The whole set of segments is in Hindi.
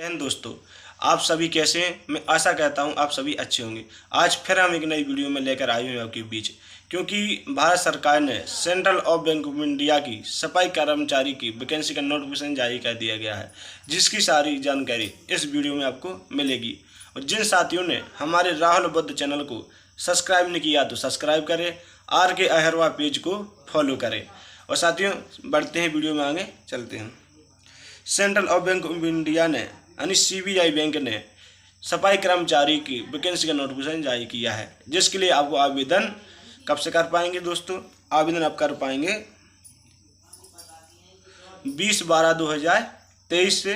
दोस्तों, आप सभी कैसे हैं? मैं आशा करता हूं आप सभी अच्छे होंगे। आज फिर हम एक नई वीडियो में लेकर आए हुए हैं आपके बीच, क्योंकि भारत सरकार ने central of bank of India की सफाई कर्मचारी की वैकेंसी का नोटिफिकेशन जारी कर दिया गया है, जिसकी सारी जानकारी इस वीडियो में आपको मिलेगी। और जिन साथियों ने हमारे राहुल बुद्ध चैनल को सब्सक्राइब नहीं किया तो सब्सक्राइब करें, आर के अहरवा पेज को फॉलो करें। और साथियों, बढ़ते हैं वीडियो में, आगे चलते हैं। Central of bank of India ने यानी सीबीआई बैंक ने सफाई कर्मचारी की वैकेंसी का नोटिफिकेशन जारी किया है, जिसके लिए आपको आवेदन कब से कर पाएंगे दोस्तों? आवेदन आप कर पाएंगे 20/12/2023 से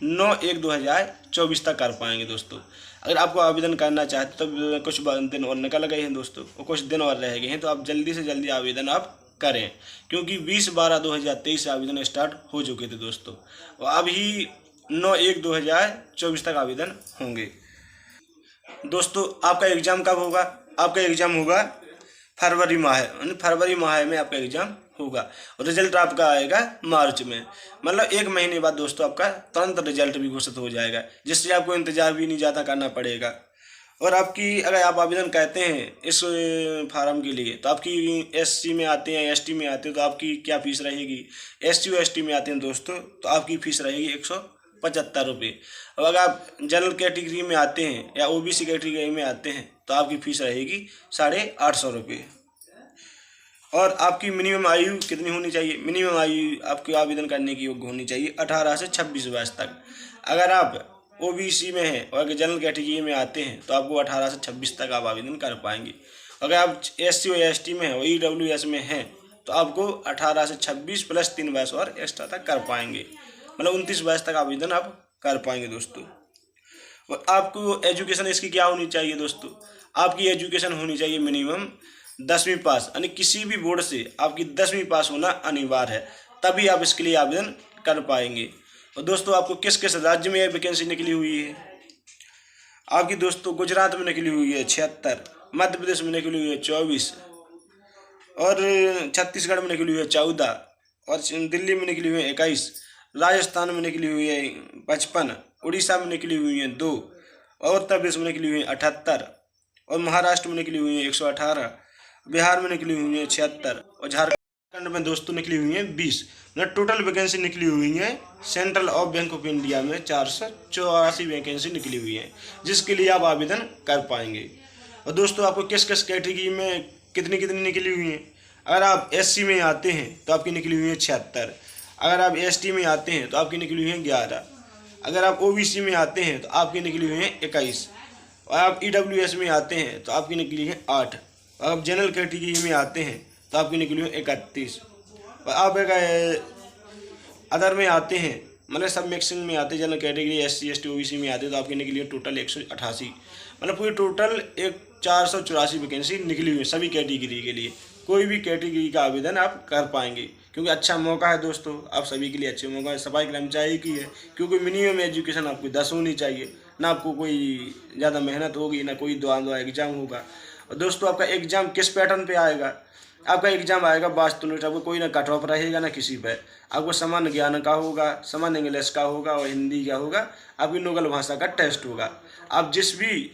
9/1/2024 तक कर पाएंगे दोस्तों। अगर आपको आवेदन करना चाहते तो कुछ दिन और निकल गए हैं दोस्तों, और कुछ दिन और रह गए हैं, तो आप जल्दी से जल्दी आवेदन आप करें, क्योंकि 20/12/2023 से आवेदन स्टार्ट हो चुके थे दोस्तों, और अभी 9/1/2024 तक आवेदन होंगे दोस्तों। आपका एग्ज़ाम कब होगा? आपका एग्ज़ाम होगा फरवरी माह, यानी फरवरी माह में आपका एग्ज़ाम होगा, और रिजल्ट आपका आएगा मार्च में। मतलब 1 महीने बाद दोस्तों आपका तुरंत रिजल्ट भी घोषित हो जाएगा, जिससे आपको इंतज़ार भी नहीं ज़्यादा करना पड़ेगा। और आपकी अगर आप आवेदन करते हैं इस फार्म के लिए, तो आपकी एससी में आते हैं, एसटी में आते हैं, तो आपकी क्या फ़ीस रहेगी? एससी और एसटी में आते हैं दोस्तों, तो आपकी फ़ीस रहेगी 175 रुपये। और अगर आप जनरल कैटेगरी में आते हैं या ओबीसी कैटेगरी में आते हैं, तो आपकी फ़ीस रहेगी 850 रुपये। और आपकी मिनिमम आयु कितनी होनी चाहिए? मिनिमम आयु आपके आवेदन करने की योग्य होनी चाहिए 18 से 26 वर्ष तक। अगर आप ओबीसी में हैं और अगर जनरल कैटेगरी में आते हैं, तो आपको 18 से 26 तक आप आवेदन कर पाएंगे। अगर आप एससी और एसटी में हैं और ईडब्ल्यूएस में हैं, तो आपको 18 से 26 प्लस 3 वर्ष और एक्स्ट्रा तक कर पाएंगे, मतलब 29 वर्ष तक आवेदन आप कर पाएंगे दोस्तों। और आपको एजुकेशन इसकी क्या होनी चाहिए दोस्तों? आपकी एजुकेशन होनी चाहिए मिनिमम 10वीं पास, यानी किसी भी बोर्ड से आपकी 10वीं पास होना अनिवार्य है, तभी आप इसके लिए आवेदन कर पाएंगे। और दोस्तों, आपको किस किस राज्य में वैकेंसी निकली हुई है? आपकी दोस्तों गुजरात में निकली हुई है 76, मध्य प्रदेश में निकली हुई है 24, और छत्तीसगढ़ में निकली हुई है 14, और दिल्ली में निकली हुई है 21, राजस्थान में निकली हुई है 55, उड़ीसा में निकली हुई है 2, और उत्तर प्रदेश में निकली हुई है 78, और महाराष्ट्र में निकली हुई है 118, बिहार में निकली हुई है 76, और झारखंड में दोस्तों निकली हुई है 20। मतलब टोटल वैकेंसी निकली हुई है central of bank of India में 484 वैकेंसी निकली हुई है, जिसके लिए आप आवेदन कर पाएंगे। और दोस्तों, आपको किस किस कैटेगरी में कितनी कितनी निकली हुई हैं? अगर आप एससी में आते हैं तो आपकी निकली हुई है 76, अगर आप एसटी में आते हैं तो आपकी निकली हुई है 11, अगर आप ओबीसी में आते हैं तो आपकी निकली हुई है 21, और आप ईडब्ल्यूएस में आते हैं तो आपकी निकली है 8, और आप जनरल कैटेगरी में आते हैं तो आपकी निकली हुई है 31, और आप अगर अदर में आते हैं, मतलब सब मिक्सिंग में आते हैं, general category SC ST OBC में आते हैं, तो आपकी निकली है टोटल 188, मतलब पूरी टोटल 484 वैकेंसी निकली हुई है सभी कैटेगरी के लिए। कोई भी कैटेगरी का आवेदन आप कर पाएंगे, क्योंकि अच्छा मौका है दोस्तों, आप सभी के लिए अच्छे मौका है। सफाई कर्मचारी की है, क्योंकि मिनिमम एजुकेशन आपको 10 होनी चाहिए, ना आपको कोई ज़्यादा मेहनत होगी, ना कोई द्वारा एग्ज़ाम होगा। और दोस्तों, आपका एग्ज़ाम किस पैटर्न पे आएगा? आपका एग्ज़ाम आएगा वास्तुनिष्ठ, आपको कोई ना कट ऑफ रहेगा ना किसी पर। आपको सामान्य ज्ञान का होगा, सामान्य इंग्लिश का होगा, और हिंदी का होगा, आपकी लोकल भाषा का टेस्ट होगा। आप जिस भी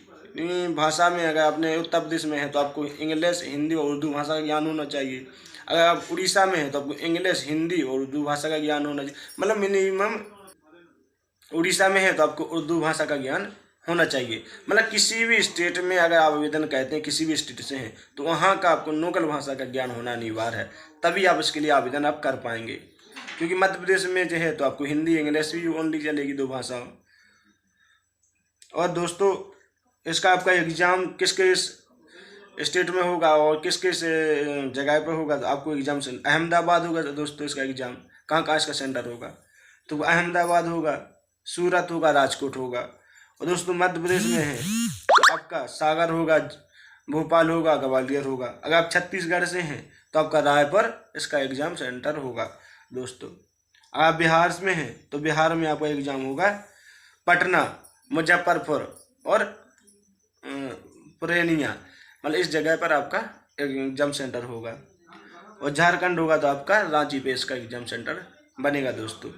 भाषा में, अगर आपने उत्तर प्रदेश में है तो आपको इंग्लिश, हिंदी और उर्दू भाषा का ज्ञान होना चाहिए। अगर आप उड़ीसा में हैं तो आपको इंग्लिश, हिंदी और उर्दू भाषा का ज्ञान होना चाहिए, मतलब मिनिमम उड़ीसा में है तो आपको उर्दू भाषा का ज्ञान होना चाहिए। मतलब किसी भी स्टेट में अगर आप आवेदन करते हैं, किसी भी स्टेट से हैं, तो वहाँ का आपको लोकल भाषा का ज्ञान होना अनिवार्य है, तभी आप इसके लिए आवेदन आप कर पाएंगे। क्योंकि मध्य प्रदेश में जो है तो आपको हिंदी इंग्लिश भी ओनली चलेगी, 2 भाषाओं। और दोस्तों, इसका आपका एग्ज़ाम किस किस स्टेट में होगा और किस किस जगह पर होगा? तो आपको एग्ज़ाम से अहमदाबाद होगा दोस्तों। इसका एग्ज़ाम कहाँ कहाँ इसका सेंटर होगा? तो अहमदाबाद होगा, सूरत होगा, राजकोट होगा। और दोस्तों, मध्य प्रदेश में है तो आपका सागर होगा, भोपाल होगा, ग्वालियर होगा। अगर आप छत्तीसगढ़ से हैं तो आपका रायपुर इसका एग्ज़ाम सेंटर होगा दोस्तों। आप बिहार में हैं तो बिहार में आपका एग्ज़ाम होगा पटना, मुजफ्फरपुर और पूर्णिया, मतलब इस जगह पर आपका एग्ज़ाम सेंटर होगा। और झारखंड होगा तो आपका रांची पे इसका एग्ज़ाम सेंटर बनेगा दोस्तों,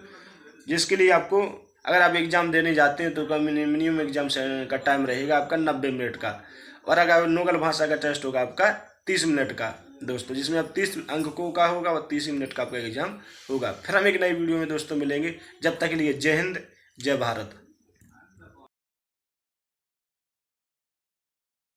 जिसके लिए आपको अगर आप एग्ज़ाम देने जाते हैं तो मिनिमम एग्ज़ाम का टाइम रहेगा आपका 90 मिनट का, और अगर लोकल भाषा का टेस्ट होगा आपका 30 मिनट का दोस्तों, जिसमें अब 30 अंकों का होगा और 30 मिनट का आपका एग्ज़ाम होगा। फिर हम एक नई वीडियो में दोस्तों मिलेंगे, जब तक के लिए जय हिंद जय भारत।